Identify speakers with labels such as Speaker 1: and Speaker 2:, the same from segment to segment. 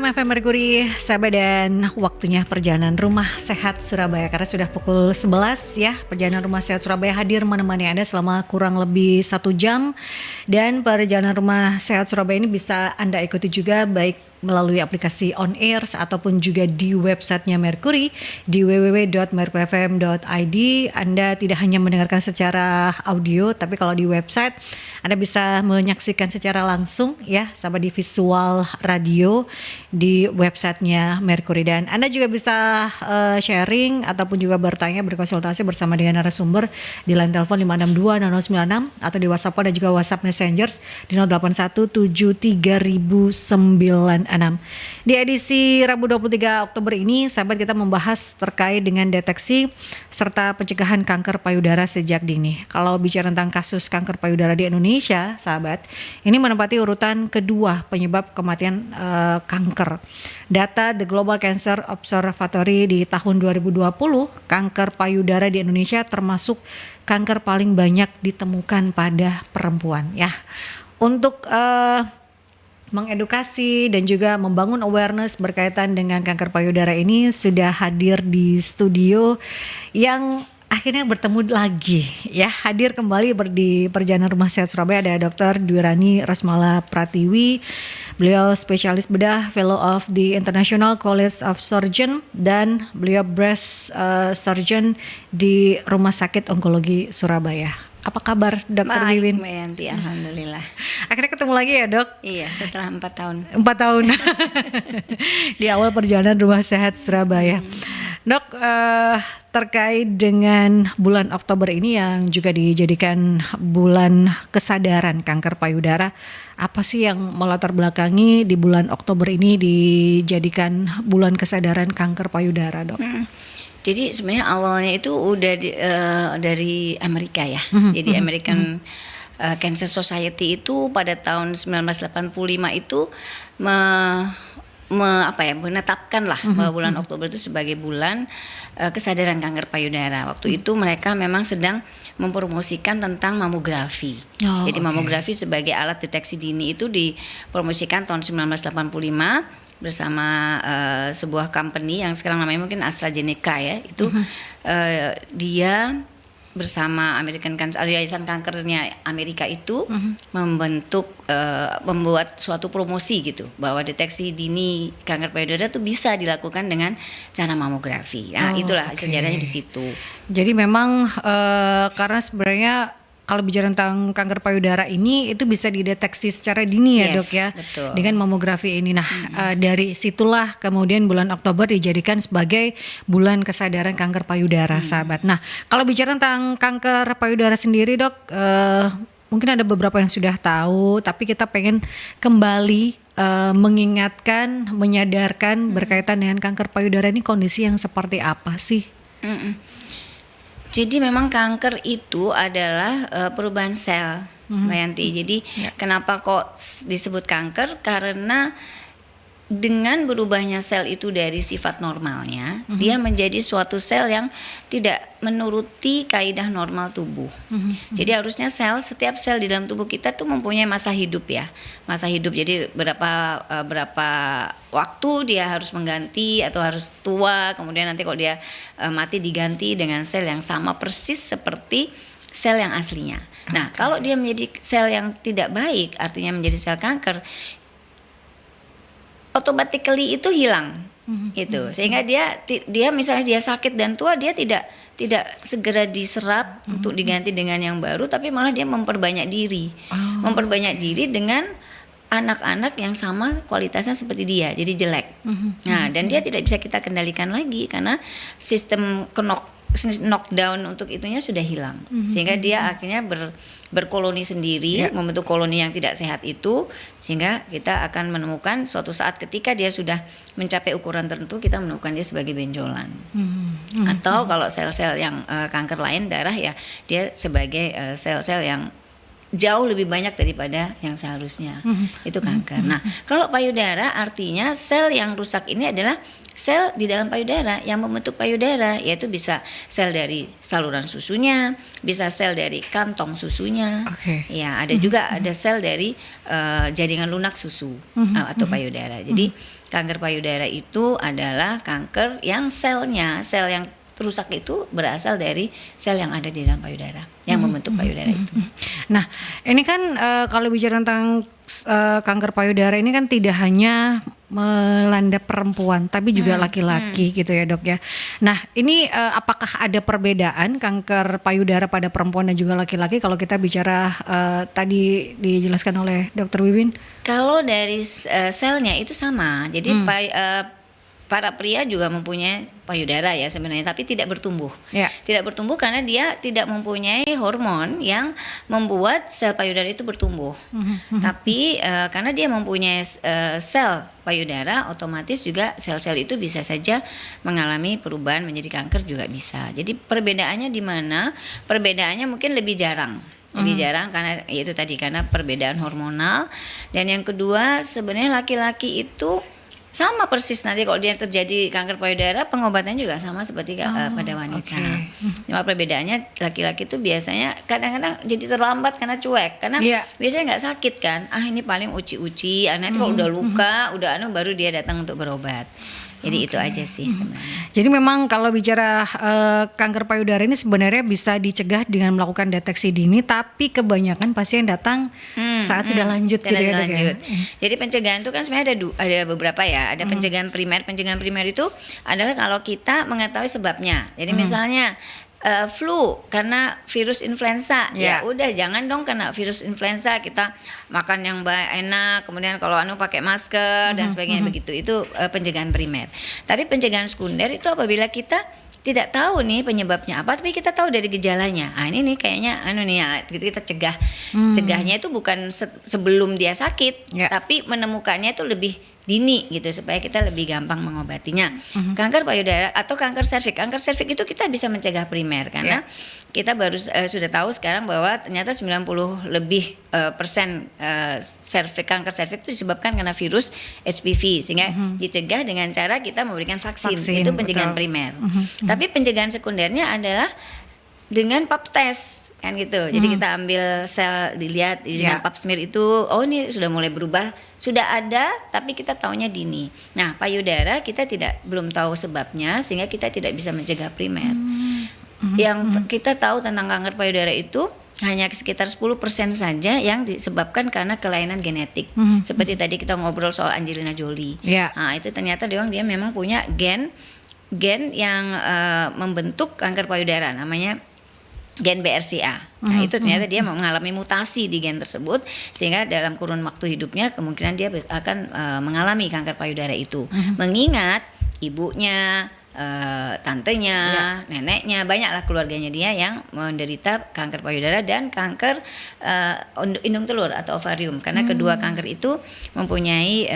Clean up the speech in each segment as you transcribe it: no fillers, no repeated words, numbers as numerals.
Speaker 1: malam FM Merkuri, sahabat, dan waktunya perjalanan Rumah Sehat Surabaya. Karena sudah pukul 11 ya, perjalanan Rumah Sehat Surabaya hadir menemani Anda selama kurang lebih 1 jam. Dan perjalanan Rumah Sehat Surabaya ini bisa Anda ikuti juga baik melalui aplikasi on air ataupun juga di websitenya Merkuri di www.merkurifm.id. Anda tidak hanya mendengarkan secara audio, tapi kalau di website Anda bisa menyaksikan secara langsung ya, sama di visual radio di websitenya Merkuri. Dan Anda juga bisa sharing ataupun juga bertanya, berkonsultasi bersama dengan narasumber di line telepon 562-0096 atau di WhatsApp dan juga WhatsApp Messengers di 08173096. Di edisi Rabu 23 Oktober ini, sahabat, kita membahas terkait dengan deteksi serta pencegahan kanker payudara sejak dini. Kalau bicara tentang kasus kanker payudara di Indonesia, sahabat, ini menempati urutan kedua penyebab kematian kanker. Data The Global Cancer Observatory di tahun 2020, kanker payudara di Indonesia termasuk kanker paling banyak ditemukan pada perempuan ya. Untuk mengedukasi dan juga membangun awareness berkaitan dengan kanker payudara ini sudah hadir di studio yang akhirnya bertemu lagi ya, hadir kembali di perjalanan Rumah Sehat Surabaya ada Dr. Dwirani Rosmala Pratiwi. Beliau spesialis bedah, fellow of the International College of Surgeons, dan beliau breast surgeon di Rumah Sakit Onkologi Surabaya. Apa kabar Dr. Wiwin?
Speaker 2: Baik, Mbak Yanti, alhamdulillah.
Speaker 1: Akhirnya ketemu lagi ya, Dok?
Speaker 2: Iya, setelah 4 tahun.
Speaker 1: 4 tahun di awal perjalanan Rumah Sehat Surabaya. Dok, terkait dengan bulan Oktober ini yang juga dijadikan bulan kesadaran kanker payudara, apa sih yang melatar belakangi di bulan Oktober ini dijadikan bulan kesadaran kanker payudara, Dok?
Speaker 2: Jadi sebenarnya awalnya itu udah dari Amerika ya. Jadi American Cancer Society itu pada tahun 1985 itu menetapkan lah bahwa bulan Oktober itu sebagai bulan kesadaran kanker payudara. Waktu itu mereka memang sedang mempromosikan tentang mamografi. Jadi mamografi sebagai alat deteksi dini itu dipromosikan tahun 1985 bersama sebuah company yang sekarang namanya mungkin AstraZeneca ya. Itu dia bersama American Cancer, Yayasan Kankernya Amerika itu membuat suatu promosi gitu bahwa deteksi dini kanker payudara itu bisa dilakukan dengan cara mamografi. Nah, itulah sejarahnya di situ.
Speaker 1: Jadi memang karena sebenarnya kalau bicara tentang kanker payudara ini itu bisa dideteksi secara dini ya, Dok ya,
Speaker 2: betul.
Speaker 1: Dengan mamografi ini. Nah, dari situlah kemudian bulan Oktober dijadikan sebagai bulan kesadaran kanker payudara, sahabat. Nah, kalau bicara tentang kanker payudara sendiri, Dok, mungkin ada beberapa yang sudah tahu, tapi kita pengen kembali mengingatkan, menyadarkan berkaitan dengan kanker payudara ini kondisi yang seperti apa sih?
Speaker 2: Jadi memang kanker itu adalah perubahan sel, Mbak Yanti. Jadi kenapa kok disebut kanker? Karena dengan berubahnya sel itu dari sifat normalnya, dia menjadi suatu sel yang tidak menuruti kaidah normal tubuh. Jadi harusnya setiap sel di dalam tubuh kita tuh mempunyai masa hidup ya. Masa hidup, jadi berapa waktu dia harus mengganti atau harus tua, kemudian nanti kalau dia mati diganti dengan sel yang sama persis seperti sel yang aslinya. Nah, kalau dia menjadi sel yang tidak baik, artinya menjadi sel kanker, automatically itu hilang gitu, sehingga dia misalnya dia sakit dan tua, dia tidak segera diserap untuk diganti dengan yang baru, tapi malah dia memperbanyak diri dengan anak-anak yang sama kualitasnya seperti dia, jadi jelek. Nah, dan dia tidak bisa kita kendalikan lagi karena sistem knockdown untuk itunya sudah hilang, sehingga dia akhirnya berkoloni sendiri, membentuk koloni yang tidak sehat itu, sehingga kita akan menemukan suatu saat ketika dia sudah mencapai ukuran tertentu, kita menemukan dia sebagai benjolan. Atau kalau sel-sel yang kanker lain darah ya, dia sebagai sel-sel yang jauh lebih banyak daripada yang seharusnya. Itu kanker. Nah, kalau payudara artinya sel yang rusak ini adalah sel di dalam payudara yang membentuk payudara, yaitu bisa sel dari saluran susunya, bisa sel dari kantong susunya. Ya, ada juga ada sel dari jaringan lunak susu atau payudara. Jadi kanker payudara itu adalah kanker yang sel yang rusak itu berasal dari sel yang ada di dalam payudara yang membentuk payudara itu.
Speaker 1: Nah, ini kan kalau bicara tentang kanker payudara ini kan tidak hanya melanda perempuan tapi juga laki-laki gitu ya, Dok ya. Nah, ini apakah ada perbedaan kanker payudara pada perempuan dan juga laki-laki kalau kita bicara tadi dijelaskan oleh Dr. Wiwin?
Speaker 2: Kalau dari selnya itu sama. Jadi para pria juga mempunyai payudara ya sebenarnya, tapi tidak bertumbuh. Tidak bertumbuh karena dia tidak mempunyai hormon yang membuat sel payudara itu bertumbuh. Tapi karena dia mempunyai sel payudara, otomatis juga sel-sel itu bisa saja mengalami perubahan menjadi kanker juga bisa. Jadi perbedaannya di mana? Perbedaannya mungkin lebih jarang. Lebih jarang karena itu tadi, karena perbedaan hormonal. Dan yang kedua, sebenarnya laki-laki itu sama persis nanti kalau dia terjadi kanker payudara, pengobatannya juga sama seperti pada wanita. Cuma perbedaannya laki-laki itu biasanya kadang-kadang jadi terlambat karena cuek, karena biasanya nggak sakit kan. Ini paling uci-uci. Nanti kalau udah luka, udah baru dia datang untuk berobat. Jadi itu aja sih sebenarnya.
Speaker 1: Jadi memang kalau bicara kanker payudara ini sebenarnya bisa dicegah dengan melakukan deteksi dini, tapi kebanyakan pasien datang saat sudah lanjut gitu ya, Dok ya.
Speaker 2: Jadi pencegahan itu kan sebenarnya ada beberapa ya. Ada pencegahan primer. Pencegahan primer itu adalah kalau kita mengetahui sebabnya. Jadi misalnya flu karena virus influenza, ya udah jangan dong kena virus influenza, kita makan yang enak, kemudian kalau pakai masker dan sebagainya begitu. Itu pencegahan primer. Tapi pencegahan sekunder itu apabila kita tidak tahu nih penyebabnya apa, tapi kita tahu dari gejalanya. Ini nih kayaknya kita cegah. Cegahnya itu bukan sebelum dia sakit, tapi menemukannya itu lebih dini gitu supaya kita lebih gampang mengobatinya. Kanker payudara atau kanker serviks. Kanker serviks itu kita bisa mencegah primer karena kita baru sudah tahu sekarang bahwa ternyata 90 lebih persen kanker serviks itu disebabkan karena virus HPV, sehingga dicegah dengan cara kita memberikan vaksin. Itu pencegahan primer. Tapi pencegahan sekundernya adalah dengan pap test kan gitu. Jadi kita ambil sel, dilihat dengan pap smear itu, ini sudah mulai berubah, sudah ada tapi kita taunya dini. Nah, payudara kita belum tahu sebabnya sehingga kita tidak bisa mencegah primer. Yang kita tahu tentang kanker payudara itu hanya sekitar 10% saja yang disebabkan karena kelainan genetik. Seperti tadi kita ngobrol soal Angelina Jolie. Nah, itu ternyata dia memang punya gen yang membentuk kanker payudara, namanya gen BRCA. Nah, itu ternyata dia mengalami mutasi di gen tersebut sehingga dalam kurun waktu hidupnya kemungkinan dia akan mengalami kanker payudara itu. Mengingat ibunya, tantenya, neneknya, banyaklah keluarganya dia yang menderita kanker payudara dan kanker indung telur atau ovarium, karena kedua kanker itu mempunyai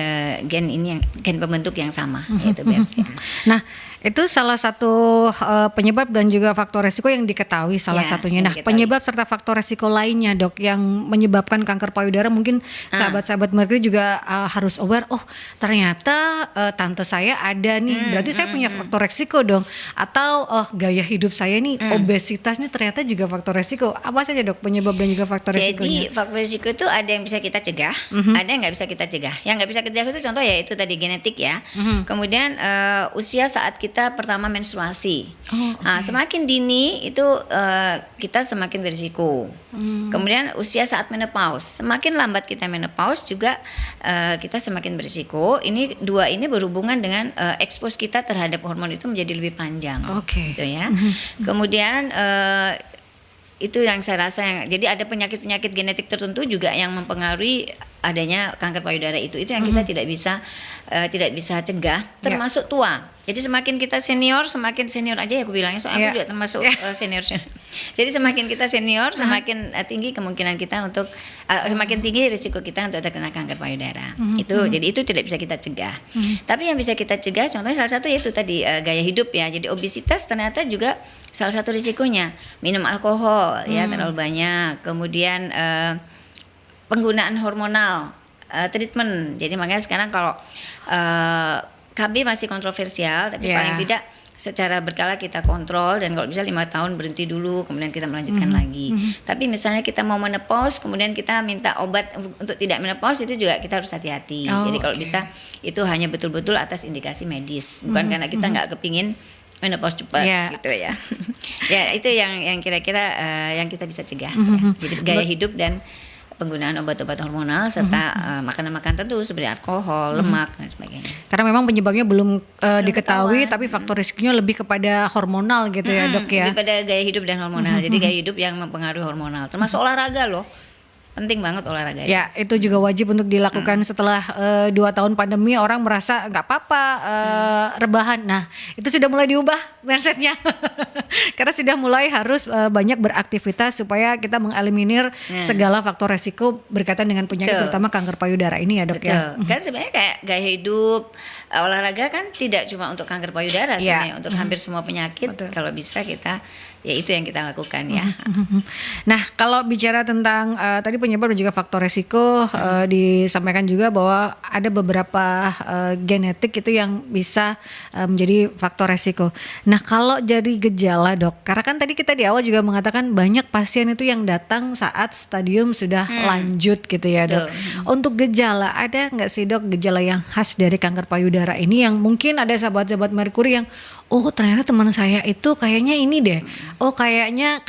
Speaker 2: gen pembentuk yang sama, yaitu BRCA.
Speaker 1: Nah, itu salah satu penyebab dan juga faktor resiko yang diketahui salah satunya. Nah, penyebab serta faktor resiko lainnya, Dok, yang menyebabkan kanker payudara, mungkin sahabat-sahabat Mercury juga harus aware. Ternyata tante saya ada nih, berarti saya punya faktor resiko dong. Atau gaya hidup saya nih, obesitas nih ternyata juga faktor resiko. Apa saja, Dok, penyebab dan juga faktor resikonya?
Speaker 2: Jadi faktor resiko itu ada yang bisa kita cegah, ada yang nggak bisa kita cegah. Yang nggak bisa kita cegah itu contoh ya itu tadi genetik ya. Kemudian usia saat kita pertama menstruasi. Nah, semakin dini itu kita semakin berisiko. Kemudian usia saat menopause, semakin lambat kita menopause juga kita semakin berisiko. Dua ini berhubungan dengan expose kita terhadap hormon itu menjadi lebih panjang. Gitu ya. Kemudian itu yang saya rasa jadi ada penyakit-penyakit genetik tertentu juga yang mempengaruhi adanya kanker payudara itu yang kita tidak bisa cegah, termasuk tua. Jadi semakin kita semakin senior aja ya aku bilangnya, soalnya aku juga termasuk senior. Jadi semakin kita senior, semakin tinggi kemungkinan kita untuk semakin tinggi risiko kita untuk terkena kanker payudara. Jadi itu tidak bisa kita cegah. Tapi yang bisa kita cegah, contohnya salah satu yaitu tadi gaya hidup ya. Jadi obesitas ternyata juga salah satu risikonya. Minum alkohol ya terlalu banyak. Kemudian penggunaan hormonal, treatment. Jadi makanya sekarang kalau KB masih kontroversial, tapi paling tidak secara berkala kita kontrol, dan kalau bisa 5 tahun berhenti dulu, kemudian kita melanjutkan lagi. Tapi misalnya kita mau menopause, kemudian kita minta obat untuk tidak menopause, itu juga kita harus hati-hati. Jadi kalau bisa itu hanya betul-betul atas indikasi medis, bukan karena kita nggak kepingin menopause cepat gitu ya. Ya itu yang kira-kira yang kita bisa cegah. Jadi gaya hidup dan penggunaan obat-obat hormonal serta makanan-makanan tertentu seperti alkohol, lemak dan sebagainya.
Speaker 1: Karena memang penyebabnya belum diketahui, tapi faktor risikonya lebih kepada hormonal gitu ya dok ya.
Speaker 2: Lebih pada gaya hidup dan hormonal. Jadi gaya hidup yang mempengaruhi hormonal, termasuk olahraga loh. Penting banget olahraga.
Speaker 1: Ya, itu juga wajib untuk dilakukan setelah 2 tahun pandemi, orang merasa nggak apa-apa rebahan. Nah, itu sudah mulai diubah mindsetnya. Karena sudah mulai harus banyak beraktivitas supaya kita mengeliminir segala faktor resiko berkaitan dengan penyakit terutama kanker payudara ini ya dok.
Speaker 2: ya. Kan sebenarnya kayak gaya hidup, olahraga kan tidak cuma untuk kanker payudara sebenarnya, untuk hampir semua penyakit. Kalau bisa kita, ya itu yang kita lakukan ya.
Speaker 1: Nah, kalau bicara tentang tadi penyebab dan juga faktor resiko, disampaikan juga bahwa ada beberapa genetik itu yang bisa menjadi faktor resiko. Nah, kalau jadi gejala dok, karena kan tadi kita di awal juga mengatakan banyak pasien itu yang datang saat stadium sudah lanjut gitu ya dok. Untuk gejala, ada nggak sih dok gejala yang khas dari kanker payudara ini yang mungkin ada sahabat-sahabat Merkuri yang oh ternyata teman saya itu kayaknya ini deh. Oh kayaknya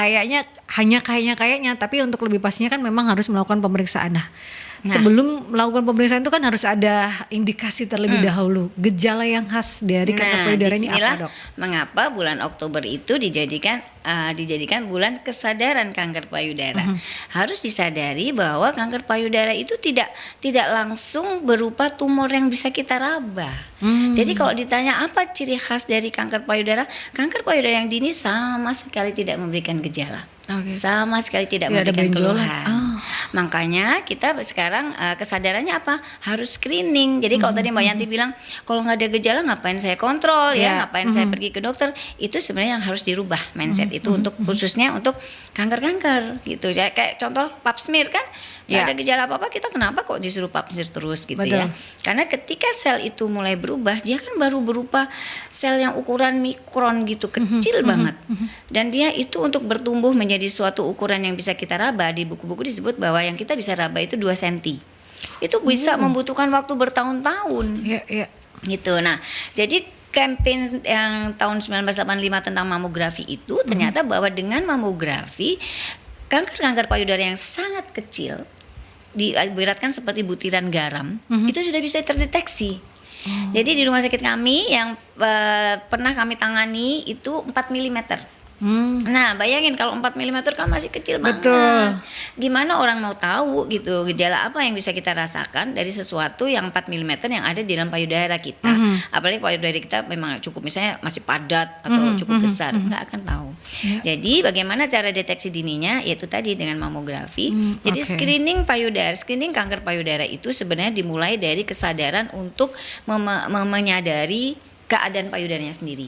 Speaker 1: tapi untuk lebih pastinya kan memang harus melakukan pemeriksaan. Nah, sebelum melakukan pemeriksaan itu kan harus ada indikasi terlebih dahulu. Gejala yang khas dari kanker payudara ini apa dok?
Speaker 2: Mengapa bulan Oktober itu dijadikan bulan kesadaran kanker payudara. Harus disadari bahwa kanker payudara itu tidak langsung berupa tumor yang bisa kita raba. Jadi kalau ditanya apa ciri khas dari kanker payudara yang dini sama sekali tidak memberikan gejala. Sama sekali tidak memberikan keluhan. Makanya kita sekarang kesadarannya apa? Harus screening. Jadi kalau tadi Mbak Yanti bilang kalau nggak ada gejala ngapain saya kontrol ngapain saya pergi ke dokter, itu sebenarnya yang harus dirubah mindset itu untuk khususnya untuk kanker gitu ya. Kayak contoh pap smear kan nggak ada gejala apa-apa, kita kenapa kok disuruh pap smear terus gitu ya. Karena ketika sel itu mulai berubah, dia kan baru berupa sel yang ukuran mikron gitu, kecil banget. Dan dia itu untuk bertumbuh menjadi suatu ukuran yang bisa kita raba, di buku-buku disebut bahwa yang kita bisa raba itu 2 cm. Itu bisa membutuhkan waktu bertahun-tahun. Gitu. Nah, jadi campaign yang tahun 1985 tentang mamografi itu ternyata bahwa dengan mamografi kanker payudara yang sangat kecil, diibaratkan seperti butiran garam, itu sudah bisa terdeteksi. Jadi di rumah sakit kami yang pernah kami tangani itu 4 mm. Nah bayangin kalau 4 mm kan masih kecil banget. Gimana orang mau tahu gitu gejala apa yang bisa kita rasakan dari sesuatu yang 4 mm yang ada di dalam payudara kita. Apalagi payudara kita memang cukup misalnya masih padat atau cukup besar, nggak akan tahu. Jadi bagaimana cara deteksi dininya, yaitu tadi dengan mamografi. Jadi screening kanker payudara itu sebenarnya dimulai dari kesadaran untuk menyadari keadaan payudaranya sendiri.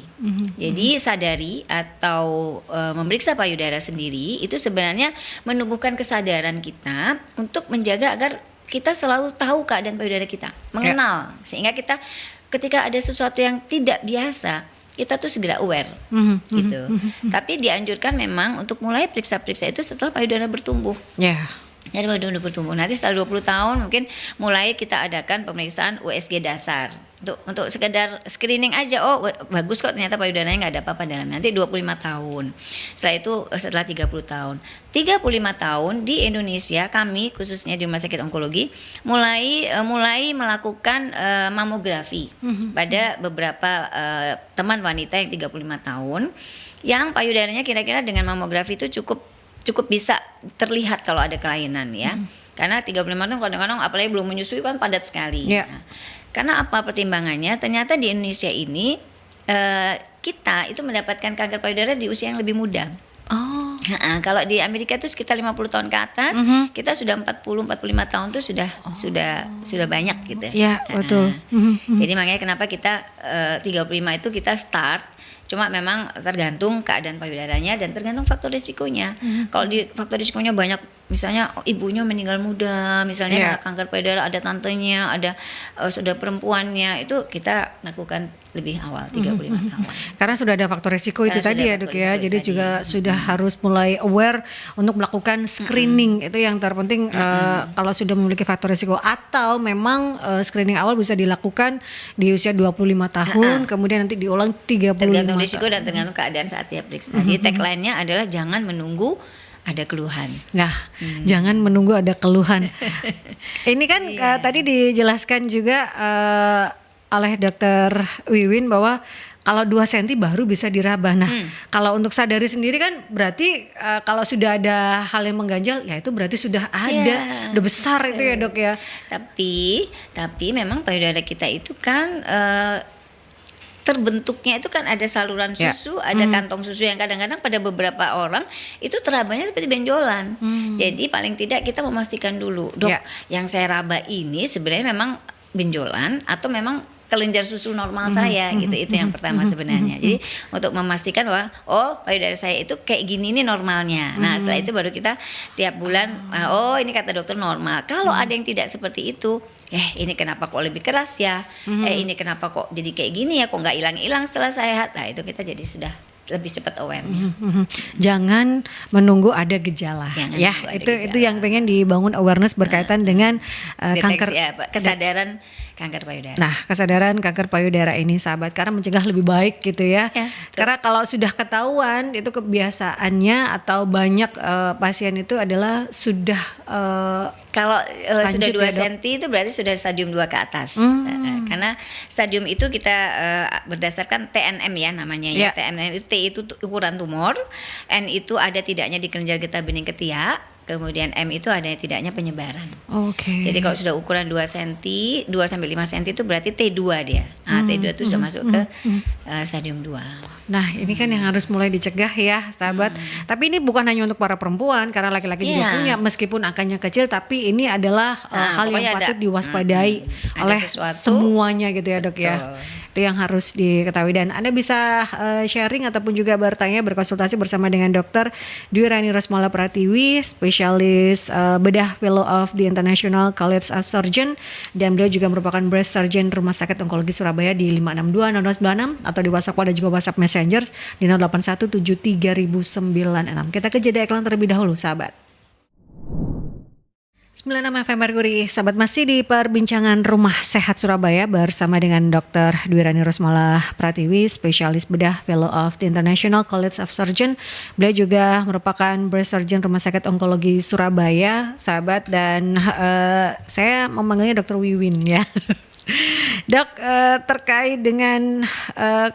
Speaker 2: Jadi sadari atau memeriksa payudara sendiri itu sebenarnya menumbuhkan kesadaran kita untuk menjaga agar kita selalu tahu keadaan payudara kita, mengenal sehingga kita ketika ada sesuatu yang tidak biasa kita tuh segera aware gitu. Tapi dianjurkan memang untuk mulai periksa-periksa itu setelah payudara bertumbuh. Jadi udah bertumbuh. Nanti setelah 20 tahun mungkin mulai kita adakan pemeriksaan USG dasar. Untuk sekedar screening aja, oh bagus kok ternyata payudaranya nggak ada apa-apa dalam. Nanti 25 tahun. Setelah itu setelah 30 tahun. 35 tahun di Indonesia kami khususnya di Rumah Sakit Onkologi mulai melakukan mamografi pada beberapa teman wanita yang 35 tahun yang payudaranya kira-kira dengan mamografi itu cukup bisa terlihat kalau ada kelainan ya. Karena 35 tahun kadang-kadang apalagi belum menyusui kan padat sekali. Nah, karena apa pertimbangannya? Ternyata di Indonesia ini kita itu mendapatkan kanker payudara di usia yang lebih muda.
Speaker 1: Oh.
Speaker 2: Kalau di Amerika itu sekitar 50 tahun ke atas, kita sudah 40-45 tahun tuh sudah banyak gitu.
Speaker 1: Ya, betul.
Speaker 2: Jadi makanya kenapa kita 35 itu kita start. Cuma memang tergantung keadaan payudaranya dan tergantung faktor risikonya. Kalau di faktor risikonya banyak, misalnya ibunya meninggal muda, misalnya kena kanker payudara, ada tantenya, ada saudara perempuannya, itu kita lakukan lebih awal 35 tahun.
Speaker 1: Karena sudah ada faktor risiko itu tadi ya Dok ya. Jadi juga sudah harus mulai aware untuk melakukan screening. Itu yang terpenting kalau sudah memiliki faktor risiko, atau memang screening awal bisa dilakukan di usia 25 tahun, kemudian nanti diulang 35
Speaker 2: tergantung risiko dan tergantung keadaan saat dia periksa. Jadi tagline-nya adalah jangan menunggu ada keluhan.
Speaker 1: Nah, jangan menunggu ada keluhan. Ini kan tadi dijelaskan juga oleh Dokter Wiwin bahwa kalau 2 cm baru bisa diraba. Nah, kalau untuk sadari sendiri kan berarti kalau sudah ada hal yang mengganjal, ya itu berarti sudah ada, udah besar itu ya Dok ya.
Speaker 2: Tapi memang payudara kita itu kan terbentuknya itu kan ada saluran susu, ada kantong susu yang kadang-kadang pada beberapa orang itu terabanya seperti benjolan. Jadi paling tidak kita memastikan dulu, Dok, yang saya raba ini sebenarnya memang benjolan atau memang kelenjar susu normal saya gitu. Itu yang pertama sebenarnya. Jadi untuk memastikan bahwa payudara saya itu kayak gini nih normalnya. Nah, setelah itu baru kita tiap bulan ini kata dokter normal. Kalau ada yang tidak seperti itu, ini kenapa kok lebih keras ya? Ini kenapa kok jadi kayak gini ya? Kok nggak hilang-hilang setelah sehat? Nah, itu kita jadi sudah lebih cepat aware-nya.
Speaker 1: Jangan menunggu ada gejala. Itu yang pengen dibangun awareness berkaitan dengan kanker,
Speaker 2: kesadaran kanker payudara.
Speaker 1: Nah, kesadaran kanker payudara ini sahabat, karena mencegah lebih baik gitu ya. Karena kalau sudah ketahuan itu kebiasaannya atau banyak pasien itu adalah sudah
Speaker 2: kalau sudah 2 cm itu berarti sudah stadium 2 ke atas. Karena stadium itu kita berdasarkan TNM ya namanya ya. TNM itu T itu ukuran tumor, N itu ada tidaknya di kelenjar getah bening ketiak, kemudian M itu ada tidaknya penyebaran. Jadi kalau sudah ukuran 2 cm, 2 sampai 5 cm itu berarti T2 dia. Nah, T2 itu sudah masuk ke stadium 2.
Speaker 1: Nah, ini kan yang harus mulai dicegah ya, sahabat. Tapi ini bukan hanya untuk para perempuan, karena laki-laki juga punya, meskipun angkanya kecil, tapi ini adalah hal yang patut diwaspadai oleh semuanya gitu ya, Dok ya. Itu yang harus diketahui, dan Anda bisa sharing ataupun juga bertanya, berkonsultasi bersama dengan Dr. Dwi Rani Rosmala Pratiwi, spesialis bedah Fellow of the International College of Surgeons, dan beliau juga merupakan breast surgeon Rumah Sakit Onkologi Surabaya di 562-0096 atau di WhatsApp dan juga WhatsApp Messenger di 0817300996. Kita ke jeda iklan terlebih dahulu, sahabat. 96 FM Merkuri, sahabat, masih di perbincangan Rumah Sehat Surabaya bersama dengan Dr. Dwi Rani Rosmala Pratiwi, spesialis bedah Fellow of the International College of Surgeons. Beliau juga merupakan breast surgeon Rumah Sakit Onkologi Surabaya, sahabat, dan saya memanggilnya Dr. Wiwin ya. Dok, terkait dengan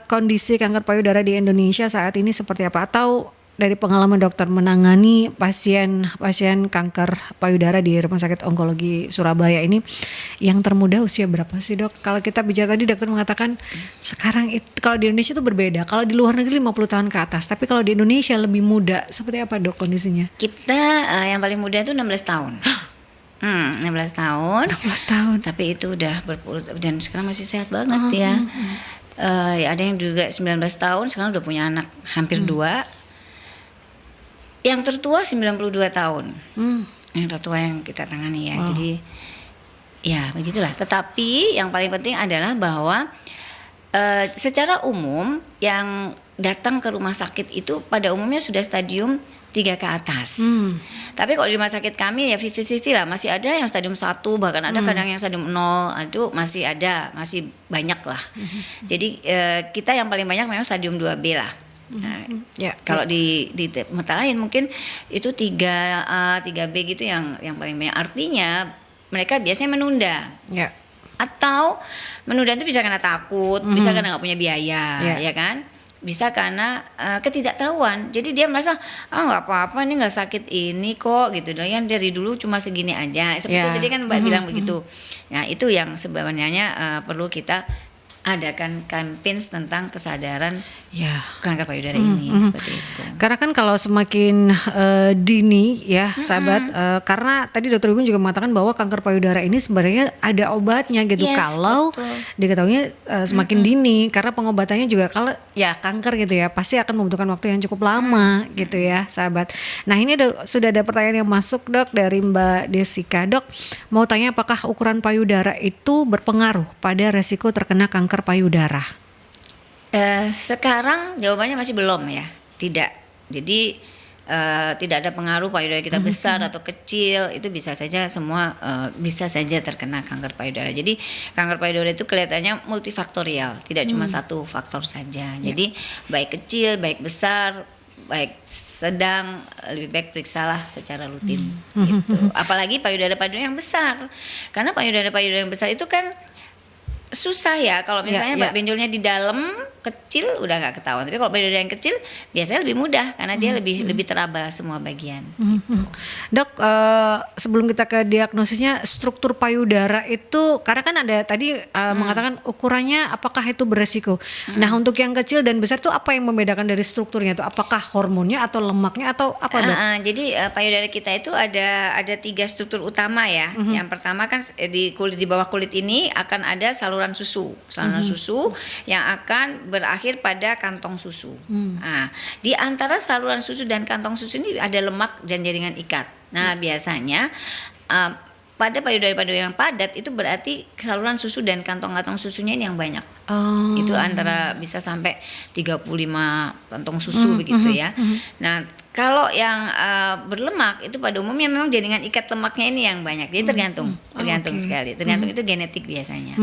Speaker 1: kondisi kanker payudara di Indonesia saat ini seperti apa, atau dari pengalaman dokter menangani pasien kanker payudara di Rumah Sakit Onkologi Surabaya ini, yang termuda usia berapa sih, Dok? Kalau kita bicara tadi dokter mengatakan sekarang itu kalau di Indonesia itu berbeda. Kalau di luar negeri 50 tahun ke atas, tapi kalau di Indonesia lebih muda. Seperti apa, Dok, kondisinya?
Speaker 2: Kita yang paling muda itu 16 tahun. 16 tahun. Tapi itu udah dan sekarang masih sehat banget ya. Ada yang juga 19 tahun sekarang udah punya anak hampir 2. Yang tertua 92 tahun. Yang tertua yang kita tangani ya. Jadi ya begitulah. Tetapi yang paling penting adalah bahwa secara umum yang datang ke rumah sakit itu pada umumnya sudah stadium 3 ke atas. Tapi kalau di rumah sakit kami ya 50-50 lah. Masih ada yang stadium 1, bahkan ada kadang yang stadium 0. Itu masih ada, masih banyak lah. Jadi kita yang paling banyak memang stadium 2B lah. Nah, kalau di tempat lain mungkin itu 3A, 3B gitu yang paling banyak. Artinya mereka biasanya menunda. Atau menunda itu bisa karena takut, bisa karena nggak punya biaya, ya kan? Bisa karena ketidaktahuan. Jadi dia merasa nggak apa-apa, ini nggak sakit ini kok gitu. Dan dari dulu cuma segini aja. Seperti tadi kan Mbak bilang begitu. Nah, itu yang sebenarnya perlu kita adakan campaign tentang kesadaran
Speaker 1: Ya.
Speaker 2: kanker payudara ini seperti itu.
Speaker 1: Karena kan kalau semakin dini ya sahabat, karena tadi Dokter Ibu juga mengatakan bahwa kanker payudara ini sebenarnya ada obatnya gitu.
Speaker 2: Yes,
Speaker 1: Kalau
Speaker 2: betul.
Speaker 1: diketahuinya semakin dini, karena pengobatannya juga kalau ya kanker gitu ya pasti akan membutuhkan waktu yang cukup lama gitu ya sahabat. Nah ini sudah ada pertanyaan yang masuk Dok dari Mbak Desika. Dok mau tanya apakah ukuran payudara itu berpengaruh pada resiko terkena kanker payudara?
Speaker 2: Sekarang jawabannya masih belum ya, tidak. Jadi tidak ada pengaruh payudara kita besar atau kecil, itu bisa saja semua bisa saja terkena kanker payudara. Jadi kanker payudara itu kelihatannya multifaktorial, tidak cuma satu faktor saja. Jadi baik kecil, baik besar, baik sedang, lebih baik periksalah secara rutin gitu. Apalagi payudara-payudara yang besar, karena payudara-payudara yang besar itu kan susah ya, kalau misalnya benjolnya di dalam kecil udah nggak ketahuan, tapi kalau payudara yang kecil biasanya lebih mudah karena dia lebih teraba semua bagian.
Speaker 1: Dok, sebelum kita ke diagnosisnya, struktur payudara itu karena kan ada tadi mengatakan ukurannya apakah itu beresiko. Nah untuk yang kecil dan besar itu apa yang membedakan dari strukturnya itu? Apakah hormonnya atau lemaknya atau apa Dok?
Speaker 2: Jadi payudara kita itu ada 3 struktur utama ya. Yang pertama kan di bawah kulit ini akan ada saluran susu yang akan berakhir pada kantong susu. Nah, di antara saluran susu dan kantong susu ini ada lemak dan jaringan ikat. Nah, biasanya pada payudara-payudara yang padat itu berarti saluran susu dan kantong-kantong susunya ini yang banyak. Itu antara bisa sampai 35 kantong susu begitu ya. Nah, kalau yang berlemak itu pada umumnya memang jaringan ikat lemaknya ini yang banyak. Jadi tergantung sekali. Tergantung itu genetik biasanya.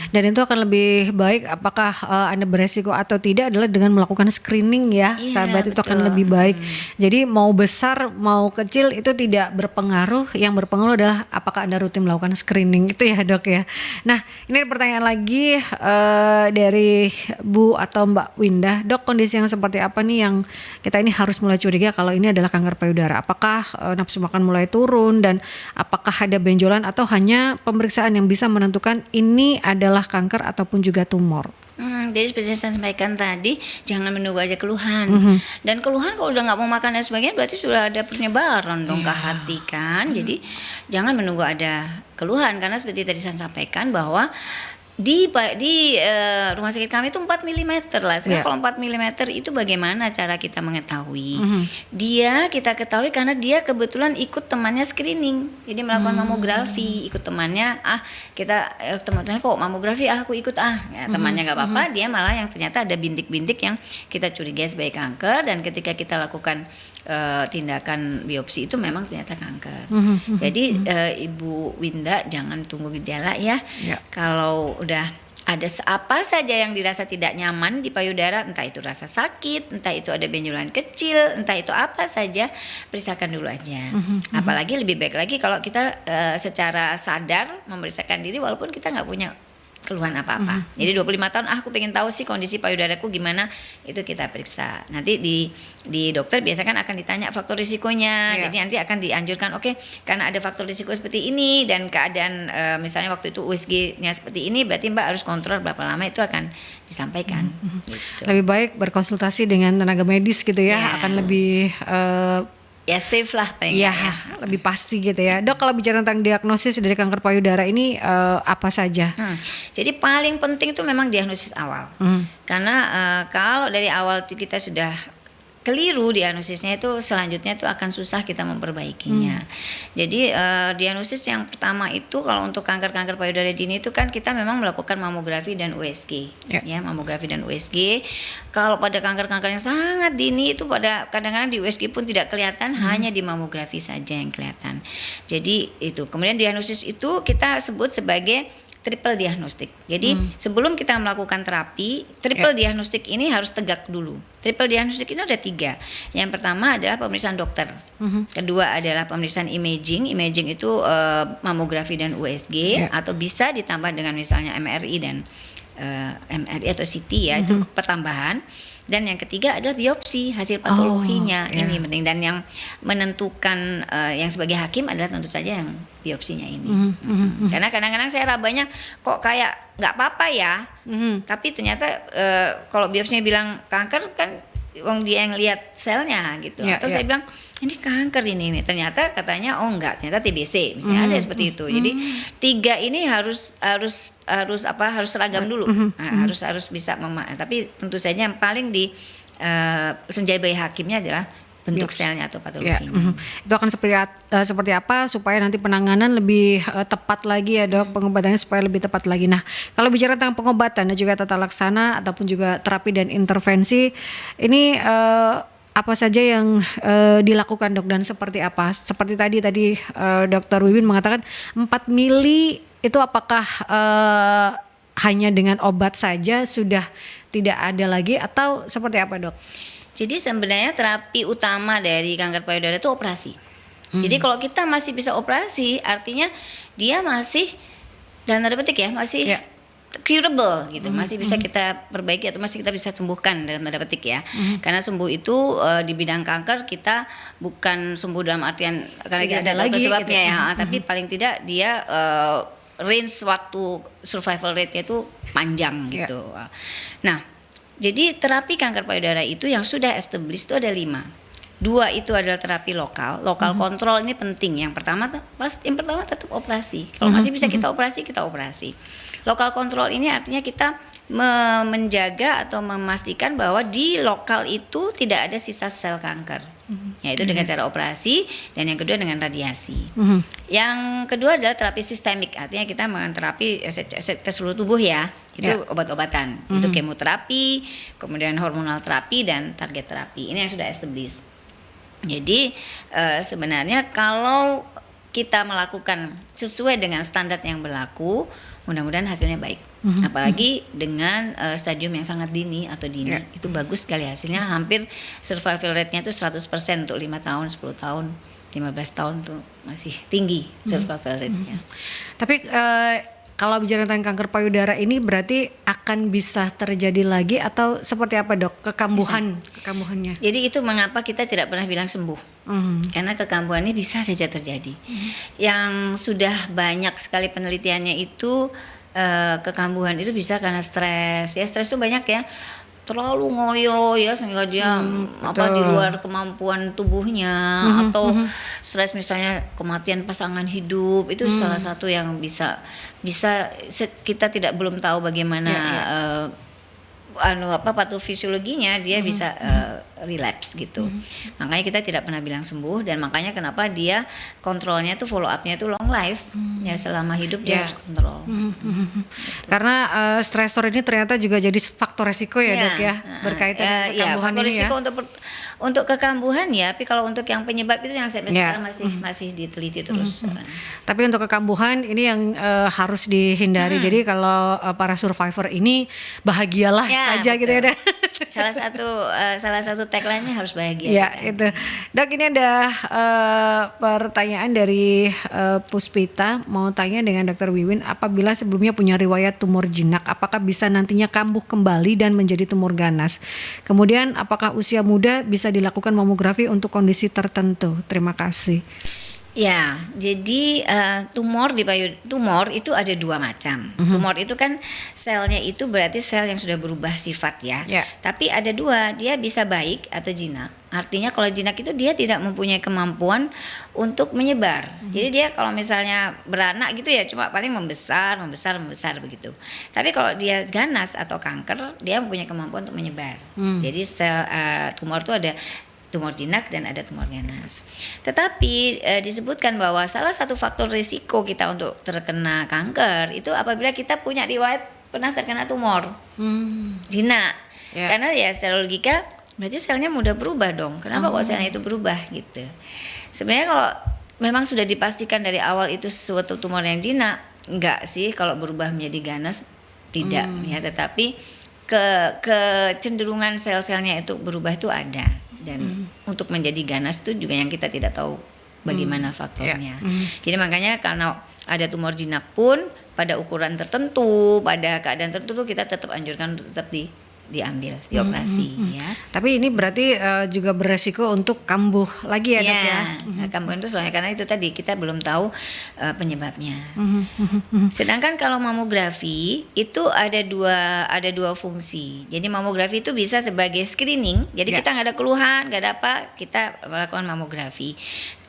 Speaker 1: Dan itu akan lebih baik apakah Anda beresiko atau tidak adalah dengan melakukan screening ya, sahabat, itu akan lebih baik. Jadi mau besar mau kecil itu tidak berpengaruh. Yang berpengaruh adalah apakah Anda rutin melakukan screening itu ya Dok ya. Nah ini pertanyaan lagi dari Bu atau Mbak Windah. Dok, kondisi yang seperti apa nih yang kita ini harus mulai curiga kalau ini adalah kanker payudara? Apakah nafsu makan mulai turun dan apakah ada benjolan atau hanya pemeriksaan yang bisa menentukan ini adalah kanker ataupun juga tumor?
Speaker 2: Jadi seperti yang saya sampaikan tadi, jangan menunggu aja keluhan. Dan keluhan kalau udah nggak mau makan dan sebagainya berarti sudah ada penyebaran dong ke hati kan. Jadi jangan menunggu ada keluhan, karena seperti tadi saya sampaikan bahwa di rumah sakit kami itu 4 mm lah. Kalau 4 mm itu bagaimana cara kita mengetahui? Kita ketahui karena dia kebetulan ikut temannya screening. Jadi melakukan mamografi, ikut temannya, teman-temannya kok mamografi, aku ikut ya, temannya nggak apa-apa, dia malah yang ternyata ada bintik-bintik yang kita curigai sebagai kanker, dan ketika kita lakukan tindakan biopsi itu memang ternyata kanker. Jadi Ibu Winda jangan tunggu gejala ya. Kalau udah ada apa saja yang dirasa tidak nyaman di payudara, entah itu rasa sakit, entah itu ada benjolan kecil, entah itu apa saja, periksakan dulu aja. Apalagi lebih baik lagi kalau kita secara sadar memeriksakan diri walaupun kita nggak punya keluhan apa-apa. Jadi 25 tahun aku pengen tahu sih kondisi payudaraku gimana, itu kita periksa. Nanti di dokter biasanya kan akan ditanya faktor risikonya. Jadi nanti akan dianjurkan karena ada faktor risiko seperti ini dan keadaan misalnya waktu itu USG-nya seperti ini, berarti Mbak harus kontrol berapa lama, itu akan disampaikan. Gitu.
Speaker 1: Lebih baik berkonsultasi dengan tenaga medis gitu ya, akan lebih
Speaker 2: ya safe lah
Speaker 1: lebih pasti gitu ya. Dok, kalau bicara tentang diagnosis dari kanker payudara ini apa saja?
Speaker 2: Jadi paling penting itu memang diagnosis awal. Karena kalau dari awal kita sudah keliru diagnosisnya, itu selanjutnya itu akan susah kita memperbaikinya. Jadi diagnosis yang pertama itu kalau untuk kanker-kanker payudara dini itu kan kita memang melakukan mamografi dan USG. Ya, mamografi dan USG. Kalau pada kanker-kanker yang sangat dini itu pada kadang-kadang di USG pun tidak kelihatan, hanya di mamografi saja yang kelihatan. Jadi itu. Kemudian diagnosis itu kita sebut sebagai triple diagnostik. Jadi sebelum kita melakukan terapi, triple diagnostik ini harus tegak dulu. Triple diagnostik ini ada 3. Yang pertama adalah pemeriksaan dokter. Kedua adalah pemeriksaan imaging. Imaging itu mamografi dan USG, atau bisa ditambah dengan misalnya MRI dan MRI atau CT ya, itu pertambahan. Dan yang ketiga adalah biopsi hasil patologinya. Ini penting, dan yang menentukan yang sebagai hakim adalah tentu saja yang biopsinya ini. Karena kadang-kadang saya rabanya kok kayak nggak apa-apa ya, tapi ternyata kalau biopsinya bilang kanker kan wong dia yang lihat selnya gitu, atau saya bilang ini kanker ini, ternyata katanya oh enggak, ternyata TBC misalnya, ada seperti itu. Jadi 3 ini harus seragam dulu. Harus bisa tapi tentu saja yang paling menjadi hakimnya adalah bentuk selnya atau patologinya.
Speaker 1: Itu akan seperti apa supaya nanti penanganan lebih tepat lagi ya dok, pengobatannya supaya lebih tepat lagi. Nah, kalau bicara tentang pengobatan dan juga tata laksana ataupun juga terapi dan intervensi, ini apa saja yang dilakukan dok, dan seperti apa? Seperti tadi Dr. Wiwin mengatakan 4 mili itu apakah hanya dengan obat saja sudah tidak ada lagi atau seperti apa dok?
Speaker 2: Jadi sebenarnya terapi utama dari kanker payudara itu operasi. Jadi kalau kita masih bisa operasi, artinya dia masih dalam tanda petik ya, masih curable gitu, masih bisa kita perbaiki atau masih kita bisa sembuhkan dalam tanda petik ya. Karena sembuh itu di bidang kanker kita bukan sembuh dalam artian karena kita ada lagi sebabnya gitu ya, tapi paling tidak dia range waktu survival rate-nya itu panjang gitu. Nah, jadi terapi kanker payudara itu yang sudah established itu ada 5. 2 itu adalah terapi lokal kontrol, ini penting. Yang pertama tetap operasi. Kalau masih bisa kita operasi. Lokal kontrol ini artinya kita menjaga atau memastikan bahwa di lokal itu tidak ada sisa sel kanker. Yaitu dengan cara operasi, dan yang kedua dengan radiasi. Yang kedua adalah terapi sistemik, artinya kita terapi ke seluruh tubuh ya. Itu obat-obatan, itu kemoterapi, kemudian hormonal terapi dan target terapi. Ini yang sudah established. Jadi sebenarnya kalau kita melakukan sesuai dengan standar yang berlaku, mudah-mudahan hasilnya baik. Apalagi dengan stadium yang sangat dini atau dini, itu bagus sekali hasilnya. Hampir survival rate-nya itu 100% untuk 5 tahun, 10 tahun, 15 tahun tuh masih tinggi survival rate-nya.
Speaker 1: Tapi kalau bicara tentang kanker payudara ini berarti akan bisa terjadi lagi atau seperti apa dok, kekambuhannya? Jadi
Speaker 2: itu mengapa kita tidak pernah bilang sembuh, karena kekambuhan ini bisa saja terjadi. Yang sudah banyak sekali penelitiannya itu kekambuhan itu bisa karena stres. Ya stres itu banyak ya, terlalu ngoyo ya sehingga dia di luar kemampuan tubuhnya, atau stres misalnya kematian pasangan hidup, itu salah satu yang bisa kita belum tahu bagaimana patofisiologinya, dia bisa relapse gitu. Makanya kita tidak pernah bilang sembuh, dan makanya kenapa dia kontrolnya tuh, follow up-nya tuh long life. Ya selama hidup dia harus kontrol.
Speaker 1: Karena stresor ini ternyata juga jadi faktor resiko ya dok ya, berkaitan dengan kekambuhan ini ya.
Speaker 2: Untuk kekambuhan ya, tapi kalau untuk yang penyebab itu yang sekarang masih diteliti terus.
Speaker 1: Tapi untuk kekambuhan ini yang harus dihindari. Jadi kalau para survivor ini bahagialah saja betul. Gitu ya.
Speaker 2: Salah satu tagline-nya harus bahagia.
Speaker 1: Ya itu. Dok, ini ada pertanyaan dari Puspita, mau tanya dengan Dr. Wiwin, apabila sebelumnya punya riwayat tumor jinak, apakah bisa nantinya kambuh kembali dan menjadi tumor ganas? Kemudian apakah usia muda bisa dilakukan mamografi untuk kondisi tertentu? Terima kasih.
Speaker 2: Ya, jadi tumor itu ada 2 macam. Tumor itu kan selnya itu berarti sel yang sudah berubah sifat ya. Tapi ada 2, dia bisa baik atau jinak. Artinya kalau jinak itu dia tidak mempunyai kemampuan untuk menyebar. Jadi dia kalau misalnya beranak gitu ya cuma paling membesar begitu. Tapi kalau dia ganas atau kanker, dia mempunyai kemampuan untuk menyebar. Jadi sel tumor itu ada tumor jinak dan ada tumor ganas. Tetapi disebutkan bahwa salah satu faktor risiko kita untuk terkena kanker itu apabila kita punya riwayat pernah terkena tumor jinak. Karena ya secara logika berarti selnya mudah berubah dong. Kenapa kok selnya itu berubah gitu? Sebenarnya kalau memang sudah dipastikan dari awal itu suatu tumor yang jinak, enggak sih kalau berubah menjadi ganas, tidak ya. Tetapi kecenderungan sel-selnya itu berubah itu ada. Dan untuk menjadi ganas itu juga yang kita tidak tahu bagaimana faktornya. Jadi makanya karena ada tumor jinak pun pada ukuran tertentu, pada keadaan tertentu kita tetap anjurkan untuk tetap diambil, dioperasi ya.
Speaker 1: Tapi ini berarti juga beresiko untuk kambuh lagi ya, Dok ya.
Speaker 2: Kambuh itu soalnya karena itu tadi kita belum tahu penyebabnya. Sedangkan kalau mamografi itu ada dua fungsi. Jadi mamografi itu bisa sebagai screening. Jadi kita nggak ada keluhan, nggak ada apa, kita melakukan mamografi.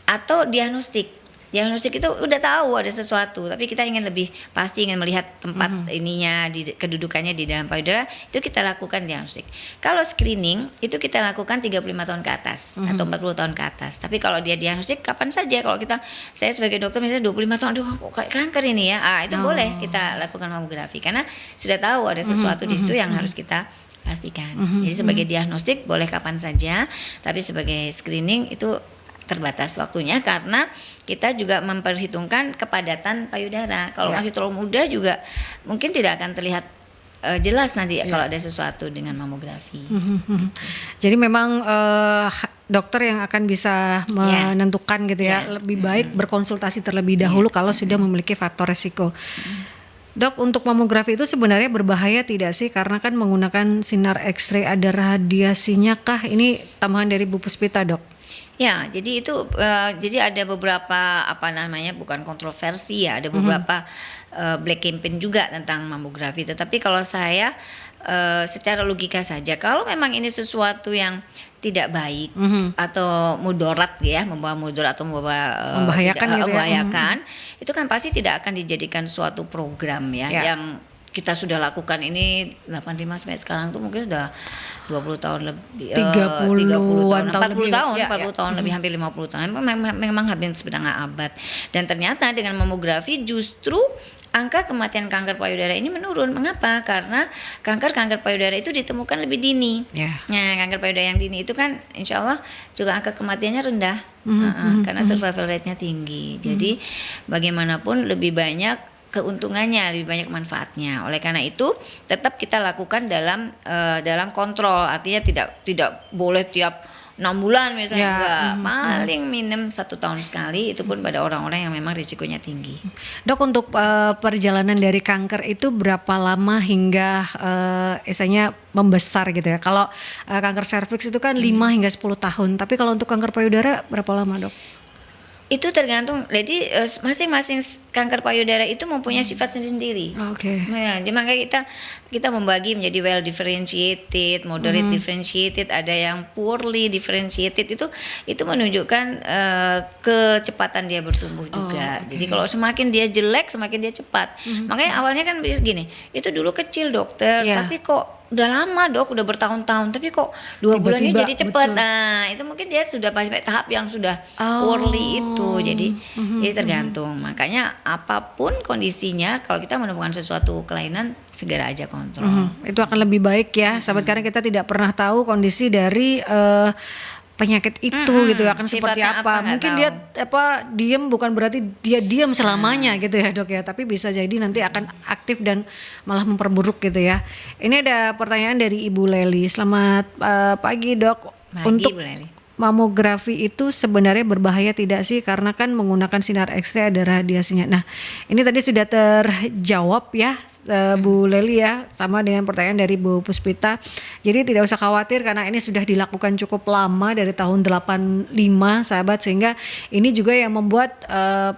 Speaker 2: Atau diagnostik. Diagnostik itu udah tahu ada sesuatu, tapi kita ingin lebih pasti, ingin melihat tempat ininya, kedudukannya di dalam payudara, itu kita lakukan diagnostik. Kalau screening itu kita lakukan 35 tahun ke atas atau 40 tahun ke atas. Tapi kalau dia diagnostik kapan saja, kalau saya sebagai dokter misalnya 25 tahun, aduh kok kayak kanker ini ya, itu boleh kita lakukan mamografi karena sudah tahu ada sesuatu di situ yang harus kita pastikan. Jadi sebagai diagnostik boleh kapan saja, tapi sebagai screening itu terbatas waktunya karena kita juga memperhitungkan kepadatan payudara. Kalau masih terlalu muda juga mungkin tidak akan terlihat jelas nanti kalau ada sesuatu dengan mamografi.
Speaker 1: Jadi memang dokter yang akan bisa menentukan gitu ya, lebih baik berkonsultasi terlebih dahulu kalau sudah memiliki faktor resiko. Dok, untuk mamografi itu sebenarnya berbahaya tidak sih? Karena kan menggunakan sinar X-ray, ada radiasinya kah? Ini tambahan dari Bu Puspita, Dok.
Speaker 2: Ya, jadi itu jadi ada beberapa bukan kontroversi ya, ada beberapa black campaign juga tentang mamografi. Tetapi kalau saya secara logika saja, kalau memang ini sesuatu yang tidak baik atau mudarat ya, membawa mudarat atau membahayakan, itu kan pasti tidak akan dijadikan suatu program yang kita sudah lakukan ini 85 sampai sekarang tuh mungkin sudah 20 tahun lebih,
Speaker 1: 30 tahun,
Speaker 2: 40 tahun lebih, hampir 50 tahun. Memang hampir setengah abad. Dan ternyata dengan mamografi justru angka kematian kanker payudara ini menurun. Mengapa? Karena kanker payudara itu ditemukan lebih dini. Nah, kanker payudara yang dini itu kan insya Allah juga angka kematiannya rendah. Karena survival rate-nya tinggi. Jadi bagaimanapun lebih banyak keuntungannya, lebih banyak manfaatnya. Oleh karena itu tetap kita lakukan dalam kontrol, artinya tidak boleh tiap 6 bulan misalnya, paling minim 1 tahun sekali, itu pun pada orang-orang yang memang risikonya tinggi.
Speaker 1: Dok, untuk perjalanan dari kanker itu berapa lama hingga misalnya membesar gitu ya? Kalau kanker serviks itu kan 5 hingga 10 tahun, tapi kalau untuk kanker payudara berapa lama, Dok?
Speaker 2: Itu tergantung, jadi masing-masing kanker payudara itu mempunyai sifat sendiri-sendiri. Nah, jadi makanya kita membagi menjadi well differentiated, moderate differentiated, ada yang poorly differentiated. Itu menunjukkan kecepatan dia bertumbuh juga. Jadi kalau semakin dia jelek, semakin dia cepat. Makanya awalnya kan begini, itu dulu kecil dokter, tapi kok udah lama dok, udah bertahun-tahun, tapi kok 2 bulan ini jadi cepat. Nah, itu mungkin dia sudah sampai tahap yang sudah poorly itu. Jadi tergantung. Makanya apapun kondisinya, kalau kita menemukan sesuatu kelainan, segera aja kontrol.
Speaker 1: Itu akan lebih baik ya, sahabat, karena kita tidak pernah tahu kondisi dari penyakit itu gitu akan seperti apa. Mungkin dia diem bukan berarti dia diam selamanya gitu ya, Dok ya, tapi bisa jadi nanti akan aktif dan malah memperburuk gitu ya. Ini ada pertanyaan dari Ibu Leli. Selamat pagi, Dok. Untuk
Speaker 2: Bu Leli,
Speaker 1: mamografi itu sebenarnya berbahaya tidak sih? Karena kan menggunakan sinar X-ray ada radiasinya. Nah, ini tadi sudah terjawab ya, Bu Leli ya, sama dengan pertanyaan dari Bu Puspita. Jadi tidak usah khawatir karena ini sudah dilakukan cukup lama dari tahun 85, sahabat, sehingga ini juga yang membuat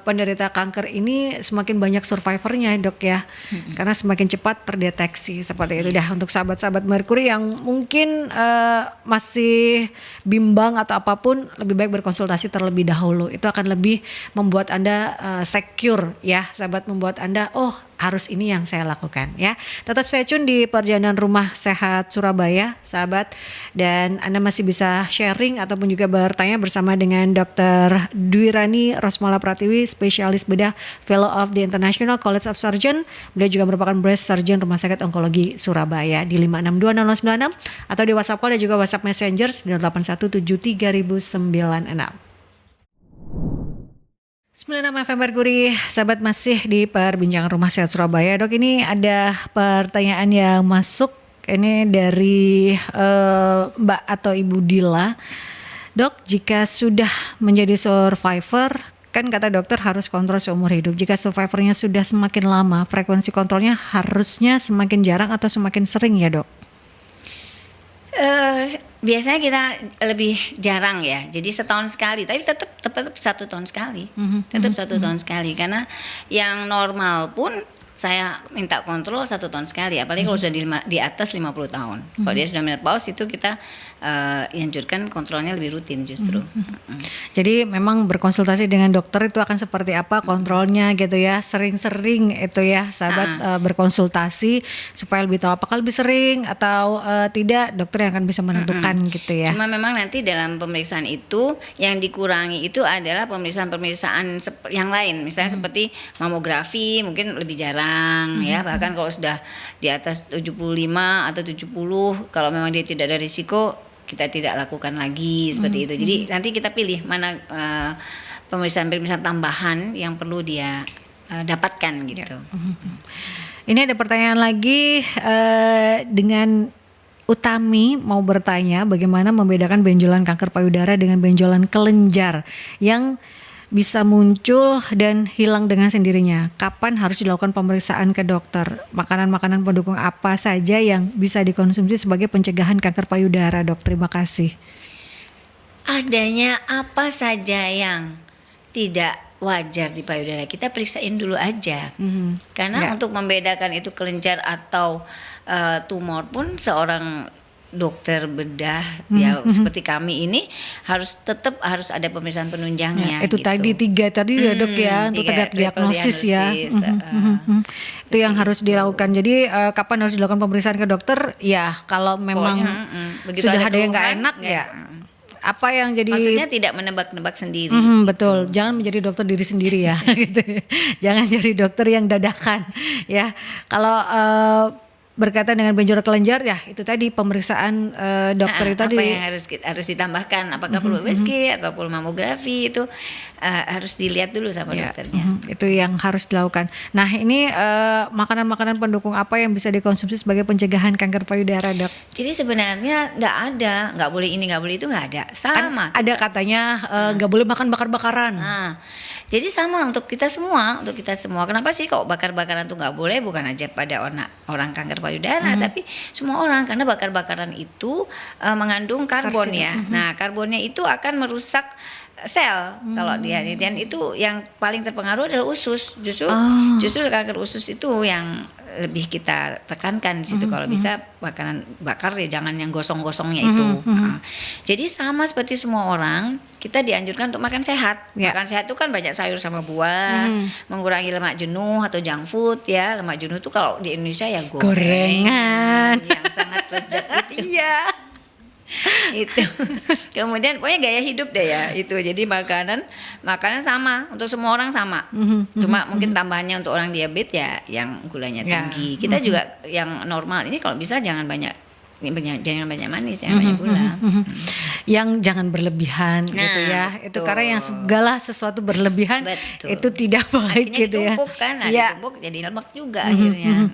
Speaker 1: penderita kanker ini semakin banyak survivornya, Dok ya. Karena semakin cepat terdeteksi seperti itu. Dah, untuk sahabat-sahabat Merkuri yang mungkin masih bimbang atau apapun, lebih baik berkonsultasi terlebih dahulu. Itu akan lebih membuat Anda secure ya, sahabat, membuat Anda harus ini yang saya lakukan ya. Tetap stay tune di Perjalanan Rumah Sehat Surabaya, sahabat, dan Anda masih bisa sharing ataupun juga bertanya bersama dengan Dr. Dwirani Rosmala Pratiwi, spesialis bedah, Fellow of the International College of Surgeons. Beliau juga merupakan Breast Surgeon Rumah Sakit Onkologi Surabaya di 5620096 atau di WhatsApp call dan juga WhatsApp Messenger 0817300996. 96 FM Merkuri, sahabat, masih di Perbincangan Rumah Sehat Surabaya. Dok, ini ada pertanyaan yang masuk, ini dari Mbak atau Ibu Dila. Dok, jika sudah menjadi survivor, kan kata dokter harus kontrol seumur hidup. Jika survivornya sudah semakin lama, frekuensi kontrolnya harusnya semakin jarang atau semakin sering ya dok?
Speaker 2: Biasanya kita lebih jarang ya, jadi setahun sekali, tapi tetap 1 tahun sekali, tetap 1 tahun sekali, karena yang normal pun saya minta kontrol 1 tahun sekali, apalagi kalau sudah di atas 50 tahun. Kalau dia sudah menopause itu kita anjurkan kontrolnya lebih rutin justru.
Speaker 1: Jadi memang berkonsultasi dengan dokter itu akan seperti apa kontrolnya gitu ya, sering-sering itu ya sahabat berkonsultasi supaya lebih tahu apakah lebih sering atau tidak, dokter yang akan bisa menentukan gitu ya.
Speaker 2: Cuma memang nanti dalam pemeriksaan itu yang dikurangi itu adalah pemeriksaan yang lain, misalnya seperti mamografi mungkin lebih jarang ya, bahkan kalau sudah di atas 75 atau 70 kalau memang dia tidak ada risiko kita tidak lakukan lagi seperti itu. Jadi nanti kita pilih mana pemeriksaan tambahan yang perlu dia dapatkan gitu.
Speaker 1: Ini ada pertanyaan lagi dengan Utami mau bertanya bagaimana membedakan benjolan kanker payudara dengan benjolan kelenjar yang bisa muncul dan hilang dengan sendirinya. Kapan harus dilakukan pemeriksaan ke dokter? Makanan-makanan pendukung apa saja yang bisa dikonsumsi sebagai pencegahan kanker payudara, dok? Terima kasih.
Speaker 2: Adanya apa saja yang tidak wajar di payudara, kita periksain dulu aja. Karena untuk membedakan itu kelenjar atau tumor pun seorang dokter bedah ya seperti kami ini tetap harus ada pemeriksaan penunjangnya.
Speaker 1: Itu
Speaker 2: gitu.
Speaker 1: tadi 3 tadi ya dok ya, untuk tegak diagnosis ya. Itu yang harus dilakukan. Jadi kapan harus dilakukan pemeriksaan ke dokter? Ya kalau memang sudah ada yang nggak enak ya. Apa yang jadi
Speaker 2: maksudnya tidak menebak-nebak sendiri.
Speaker 1: Betul, jangan menjadi dokter diri sendiri ya. Gitu. Jangan jadi dokter yang dadakan ya. Kalau berkaitan dengan benjolan kelenjar ya itu tadi pemeriksaan dokter itu tadi.
Speaker 2: Apa yang harus ditambahkan, apakah perlu USG atau perlu mamografi itu harus dilihat dulu sama dokternya.
Speaker 1: Itu yang harus dilakukan. Nah ini makanan-makanan pendukung apa yang bisa dikonsumsi sebagai pencegahan kanker payudara, dok?
Speaker 2: Jadi sebenarnya nggak boleh ini, nggak boleh itu, nggak ada. Sama.
Speaker 1: Ada katanya nggak boleh makan bakar-bakaran.
Speaker 2: Jadi sama untuk kita semua. Kenapa sih kok bakar-bakaran tuh nggak boleh? Bukan aja pada orang kanker payudara, tapi semua orang, karena bakar-bakaran itu mengandung karbon ya. Nah karbonnya itu akan merusak sel kalau dia, dan itu yang paling terpengaruh adalah usus. Justru kanker usus itu yang lebih kita tekankan di situ. Kalau bisa makanan bakar ya jangan yang gosong-gosongnya itu. Jadi sama seperti semua orang, kita dianjurkan untuk makan sehat. Makan sehat itu kan banyak sayur sama buah, mengurangi lemak jenuh atau junk food ya. Lemak jenuh itu kalau di Indonesia ya gorengan yang sangat lezat itu. Iya. Itu. Kemudian pokoknya gaya hidup deh ya itu. Jadi makanan sama untuk semua orang sama. Cuma mungkin tambahannya untuk orang diabetes ya yang gulanya tinggi. Kita juga yang normal ini kalau bisa jangan banyak manis, jangan banyak gula.
Speaker 1: Yang jangan berlebihan gitu ya. Itu karena yang segala sesuatu berlebihan itu tidak baik gitu ya.
Speaker 2: Ditumpuk kan, ditumpuk jadi lemak juga akhirnya.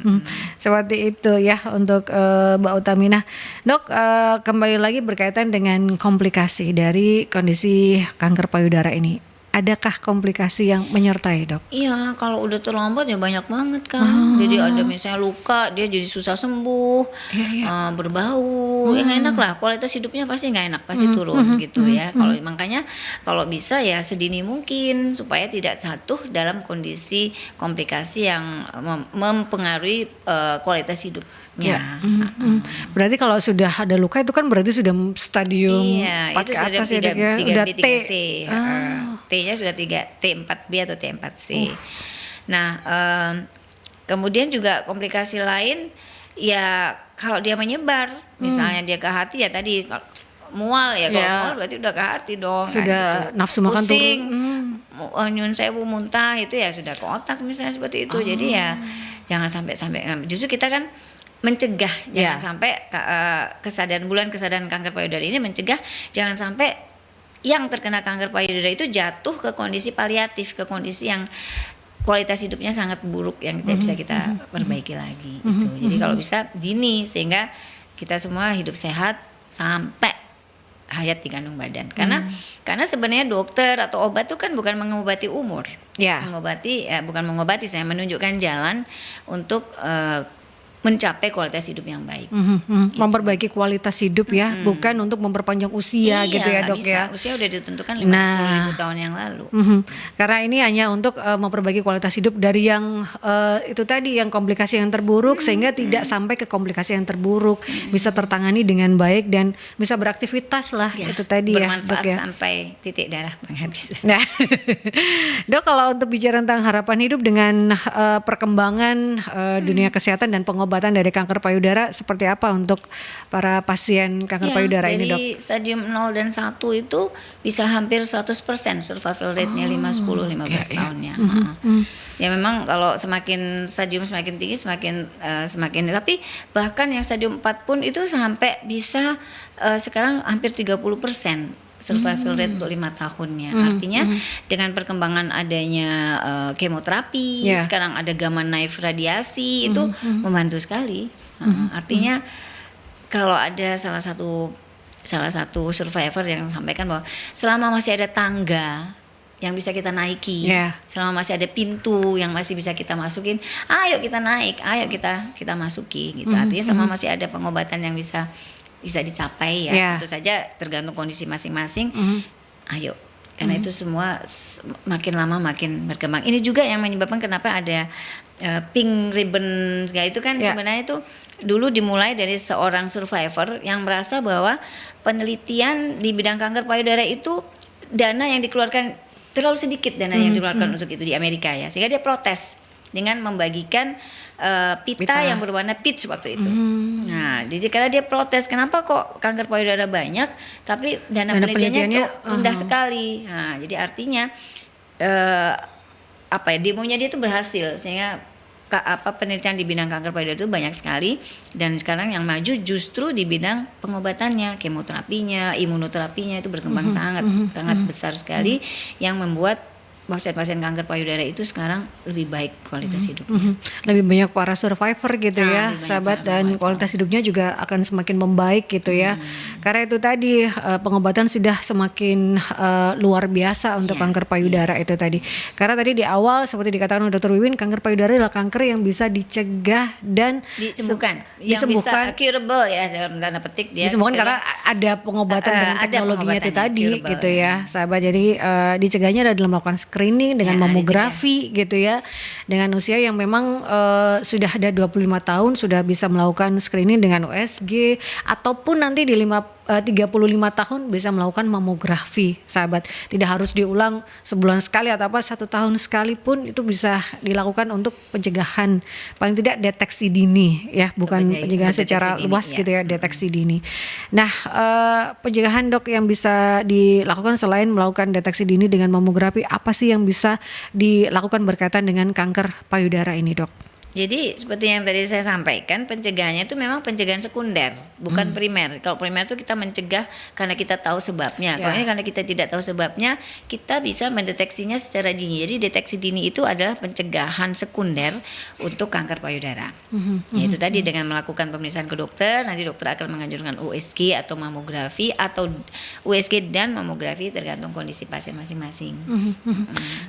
Speaker 1: Seperti itu ya untuk Mbak Utamina. Dok, kembali lagi berkaitan dengan komplikasi dari kondisi kanker payudara ini. Adakah komplikasi yang menyertai, dok?
Speaker 2: Iya, kalau udah terlambat ya banyak banget kan. Jadi ada misalnya luka, dia jadi susah sembuh, berbau, ya nggak enak lah. Kualitas hidupnya pasti nggak enak, pasti turun gitu ya. Makanya kalau bisa ya sedini mungkin supaya tidak jatuh dalam kondisi komplikasi yang mempengaruhi kualitas hidup.
Speaker 1: Berarti kalau sudah ada luka itu kan berarti sudah stadium 4 ke atas ya, dok ya. Udah T.
Speaker 2: T-nya sudah 3, T4B atau T4C. Nah, kemudian juga komplikasi lain ya kalau dia menyebar, misalnya dia ke hati ya tadi mual ya, kalau mual berarti udah ke hati dong.
Speaker 1: Sudah nafsu makan
Speaker 2: pusing, nyun sewu, muntah itu ya sudah ke otak misalnya seperti itu. Jadi ya jangan sampai justru kita kan mencegah jangan sampai kesadaran kanker payudara ini mencegah jangan sampai yang terkena kanker payudara itu jatuh ke kondisi paliatif, ke kondisi yang kualitas hidupnya sangat buruk yang tidak bisa kita perbaiki lagi gitu. Jadi kalau bisa dini sehingga kita semua hidup sehat sampai hayat di kandung badan. Karena sebenarnya dokter atau obat itu kan bukan mengobati umur. Bukan mengobati, saya menunjukkan jalan untuk mencapai kualitas hidup yang baik.
Speaker 1: Gitu. Memperbaiki kualitas hidup ya, bukan untuk memperpanjang usia gitu ya dok
Speaker 2: bisa.
Speaker 1: ya.
Speaker 2: Usia udah ditentukan 50.000 tahun yang lalu.
Speaker 1: Karena ini hanya untuk memperbaiki kualitas hidup dari yang itu tadi, yang komplikasi yang terburuk sehingga tidak sampai ke komplikasi yang terburuk, bisa tertangani dengan baik dan bisa beraktivitas lah itu tadi ya dok
Speaker 2: bermanfaat
Speaker 1: ya.
Speaker 2: sampai titik darah penghabis.
Speaker 1: Nah, dok kalau untuk bicara tentang harapan hidup dengan perkembangan dunia kesehatan dan pengobatan dari kanker payudara seperti apa untuk para pasien kanker payudara ini dok?
Speaker 2: Dari stadium 0 dan 1 itu bisa hampir 100% survival rate-nya 5, 10, 15 tahunnya. Ya memang kalau semakin stadium semakin tinggi semakin tapi bahkan yang stadium 4 pun itu sampai bisa sekarang hampir 30% survival rate untuk 5 tahunnya. Artinya dengan perkembangan adanya kemoterapi, sekarang ada gamma knife radiasi itu membantu sekali. Artinya kalau ada salah satu survivor yang sampaikan bahwa selama masih ada tangga yang bisa kita naiki, selama masih ada pintu yang masih bisa kita masukin, ayo kita naik, ayo kita masuki gitu. Artinya selama masih ada pengobatan yang bisa dicapai ya, tentu saja tergantung kondisi masing-masing. Ayo, karena itu semua makin lama makin berkembang. Ini juga yang menyebabkan kenapa ada pink ribbon itu kan sebenarnya itu dulu dimulai dari seorang survivor yang merasa bahwa penelitian di bidang kanker payudara itu dana yang dikeluarkan terlalu sedikit, dana yang dikeluarkan untuk itu di Amerika ya, sehingga dia protes dengan membagikan pita yang berwarna peach waktu itu. Nah, jadi karena dia protes, kenapa kok kanker payudara banyak, tapi dana penelitiannya rendah sekali. Nah, jadi artinya demonya dia itu berhasil, sehingga penelitian di bidang kanker payudara itu banyak sekali, dan sekarang yang maju justru di bidang pengobatannya, kemoterapinya, imunoterapinya itu berkembang sangat besar sekali, yang membuat pasien-pasien kanker payudara itu sekarang lebih baik kualitas hidupnya.
Speaker 1: Lebih banyak para survivor gitu ya, sahabat, dan kualitas hidupnya juga akan semakin membaik gitu ya. Karena itu tadi pengobatan sudah semakin luar biasa untuk kanker payudara itu tadi. Karena tadi di awal seperti dikatakan oleh Dr. Wiwin, kanker payudara adalah kanker yang bisa dicegah dan
Speaker 2: disembuhkan. Yang bisa curable ya dalam tanda petik dia.
Speaker 1: Disembuhkan karena ada pengobatan dan teknologinya itu tadi curable, gitu ya, sahabat. Jadi dicegahnya adalah dalam melakukan screening dengan mamografi gitu ya, dengan usia yang memang sudah ada 25 tahun sudah bisa melakukan screening dengan USG, ataupun nanti di 35 tahun bisa melakukan mamografi, sahabat. Tidak harus diulang sebulan sekali atau satu tahun sekali pun itu bisa dilakukan untuk pencegahan, paling tidak deteksi dini ya, bukan pencegahan secara luas gitu ya, deteksi dini. Nah, pencegahan dok yang bisa dilakukan selain melakukan deteksi dini dengan mamografi, apa sih yang bisa dilakukan berkaitan dengan kanker payudara ini dok?
Speaker 2: Jadi seperti yang tadi saya sampaikan, pencegahannya itu memang pencegahan sekunder, bukan primer. Kalau primer itu kita mencegah karena kita tahu sebabnya. Kalau ini karena kita tidak tahu sebabnya, kita bisa mendeteksinya secara dini. Jadi deteksi dini itu adalah pencegahan sekunder untuk kanker payudara. Yaitu tadi dengan melakukan pemeriksaan ke dokter, nanti dokter akan menganjurkan USG atau mamografi, atau USG dan mamografi tergantung kondisi pasien masing-masing.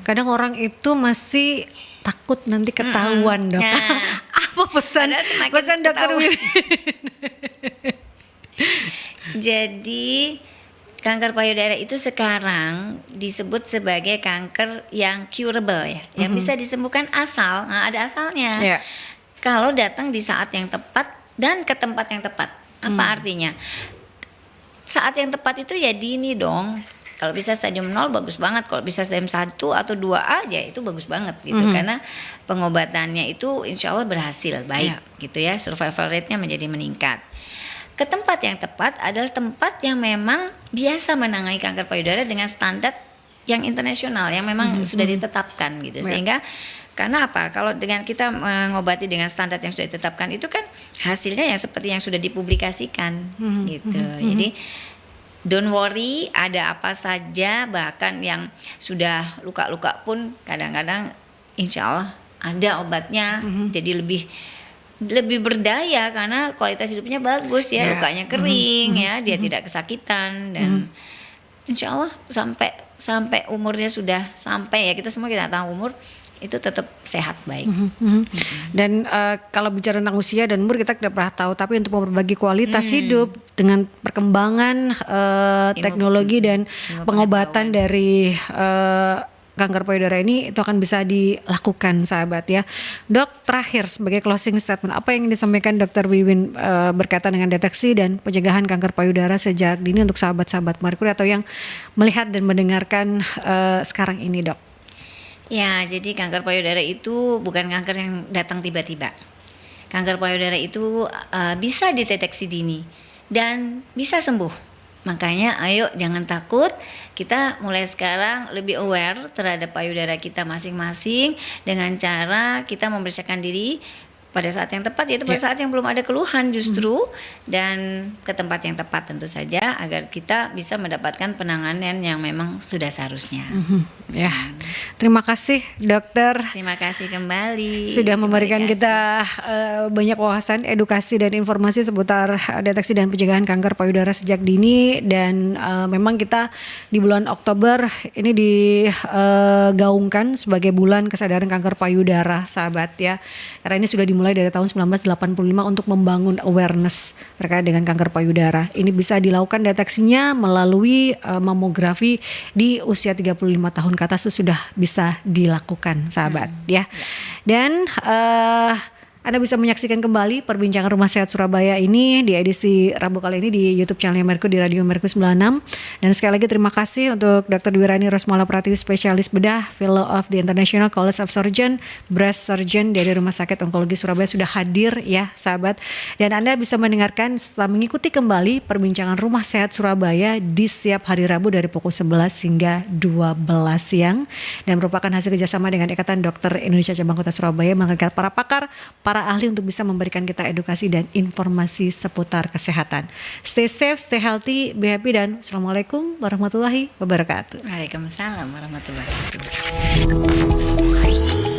Speaker 1: Kadang orang itu masih takut nanti ketahuan dok. Apa pesan dokter Wiwin?
Speaker 2: Jadi kanker payudara itu sekarang disebut sebagai kanker yang curable ya, yang bisa disembuhkan asal, ada asalnya. Kalau datang di saat yang tepat dan ke tempat yang tepat. Apa artinya? Saat yang tepat itu ya dini dong. Kalau bisa stadium 0 bagus banget, kalau bisa stadium 1 atau 2A aja itu bagus banget gitu, karena pengobatannya itu insya Allah berhasil, baik gitu ya, survival rate-nya menjadi meningkat. Ke tempat yang tepat adalah tempat yang memang biasa menangani kanker payudara dengan standar yang internasional, yang memang sudah ditetapkan gitu, sehingga karena apa? Kalau dengan kita mengobati dengan standar yang sudah ditetapkan itu kan hasilnya yang seperti yang sudah dipublikasikan gitu. Jadi don't worry, ada apa saja, bahkan yang sudah luka-luka pun kadang-kadang insya Allah ada obatnya, jadi lebih lebih berdaya karena kualitas hidupnya bagus ya, lukanya kering ya, dia tidak kesakitan dan insya Allah sampai umurnya sudah sampai ya, kita semua kita tahu umur itu tetap sehat baik.
Speaker 1: Dan kalau bicara tentang usia dan umur kita tidak pernah tahu, tapi untuk memperbagi kualitas hidup dengan perkembangan teknologi dan pengobatan dari kanker payudara ini, itu akan bisa dilakukan sahabat ya. Dok, terakhir sebagai closing statement, apa yang disampaikan Dr. Wiwin berkaitan dengan deteksi dan pencegahan kanker payudara sejak dini untuk sahabat-sahabat Merkuri atau yang melihat dan mendengarkan sekarang ini, Dok?
Speaker 2: Ya, jadi kanker payudara itu bukan kanker yang datang tiba-tiba. Kanker payudara itu bisa dideteksi dini dan bisa sembuh. Makanya ayo jangan takut, kita mulai sekarang lebih aware terhadap payudara kita masing-masing dengan cara kita mempersiapkan diri pada saat yang tepat, yaitu pada saat yang belum ada keluhan justru, dan ke tempat yang tepat tentu saja agar kita bisa mendapatkan penanganan yang memang sudah seharusnya.
Speaker 1: Ya, terima kasih dokter.
Speaker 2: Terima kasih kembali
Speaker 1: sudah memberikan kita banyak wawasan, edukasi dan informasi seputar deteksi dan pencegahan kanker payudara sejak dini. Dan memang kita di bulan Oktober ini digaungkan sebagai bulan kesadaran kanker payudara, sahabat ya. Karena ini sudah dimulai dari tahun 1985 untuk membangun awareness terkait dengan kanker payudara. Ini bisa dilakukan deteksinya melalui mamografi di usia 35 tahun ke atas, itu sudah bisa dilakukan sahabat ya. Dan Anda bisa menyaksikan kembali perbincangan Rumah Sehat Surabaya ini di edisi Rabu kali ini di YouTube channel Merkur di Radio Merkur 96. Dan sekali lagi terima kasih untuk Dr. Dwirani Rosmala Pratiwi, spesialis bedah, Fellow of the International College of Surgeons, Breast Surgeon dari Rumah Sakit Onkologi Surabaya sudah hadir ya sahabat. Dan Anda bisa mendengarkan setelah mengikuti kembali perbincangan Rumah Sehat Surabaya di setiap hari Rabu dari pukul 11 hingga 12 siang. Dan merupakan hasil kerjasama dengan Ikatan Dokter Indonesia Cabang Kota Surabaya menghadirkan para pakar, para ahli untuk bisa memberikan kita edukasi dan informasi seputar kesehatan. Stay safe, stay healthy, be happy, dan Assalamualaikum warahmatullahi wabarakatuh.
Speaker 2: Waalaikumsalam warahmatullahi wabarakatuh.